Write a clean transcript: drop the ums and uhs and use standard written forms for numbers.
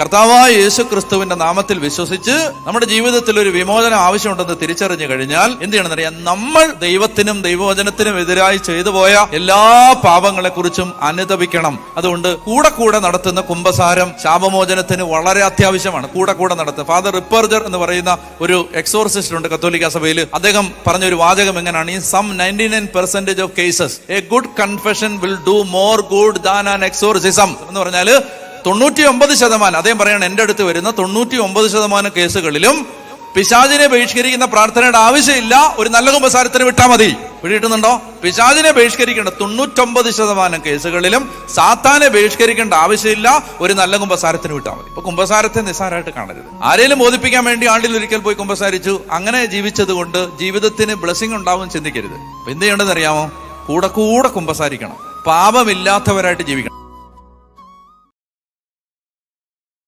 കർത്താവായ യേശു ക്രിസ്തുവിന്റെ നാമത്തിൽ വിശ്വസിച്ച് നമ്മുടെ ജീവിതത്തിൽ ഒരു വിമോചനം ആവശ്യമുണ്ടെന്ന് തിരിച്ചറിഞ്ഞു കഴിഞ്ഞാൽ എന്ത് ചെയ്യണമെന്നറിയാം? നമ്മൾ ദൈവത്തിനും ദൈവവചനത്തിനും എതിരായി ചെയ്തു പോയ എല്ലാ പാപങ്ങളെ കുറിച്ചും അനുതപിക്കണം. അതുകൊണ്ട് കൂടെ നടത്തുന്ന കുമ്പസാരം ശാപമോചനത്തിന് വളരെ അത്യാവശ്യമാണ്. കൂടെ നടത്തുക. ഫാദർ റിപ്പർജർ എന്ന് പറയുന്ന ഒരു എക്സോർസിസ്റ്റ് ഉണ്ട് കത്തോലിക്ക സഭയിൽ. അദ്ദേഹം പറഞ്ഞൊരു വാചകം എങ്ങനെയാണ്? ഈ സം 99% of cases a good confession will do more good than an exorcism എന്ന് പറഞ്ഞാല് 99%, അദ്ദേഹം പറയണം, എന്റെ അടുത്ത് വരുന്ന 99% കേസുകളിലും പിശാചിനെ ബഹിഷ്കരിക്കുന്ന പ്രാർത്ഥനയുടെ ആവശ്യമില്ല, ഒരു നല്ല കുമ്പസാരത്തിന് വിട്ടാൽ മതി. പിടികിട്ടുന്നുണ്ടോ? പിശാചിനെ ബഹിഷ്കരിക്കേണ്ട 99% കേസുകളിലും സാത്താനെ ബഹിഷ്കരിക്കേണ്ട ആവശ്യമില്ല, ഒരു നല്ല കുമ്പസാരത്തിന് വിട്ടാൽ മതി. ഇപ്പൊ കുമ്പസാരത്തെ നിസ്സാരമായിട്ട് കാണരുത്. ആരെങ്കിലും ബോധിപ്പിക്കാൻ വേണ്ടി ആണ്ടിൽ ഒരിക്കൽ പോയി കുമ്പസാരിച്ചു, അങ്ങനെ ജീവിച്ചത് കൊണ്ട് ജീവിതത്തിന് ബ്ലെസ്സിംഗ് ഉണ്ടാവും ചിന്തിക്കരുത്. അപ്പൊ എന്ത് ചെയ്യേണ്ടതെന്ന് അറിയാമോ? കൂടെ കുമ്പസാരിക്കണം. പാപമില്ലാത്തവരായിട്ട് ജീവിക്കണം.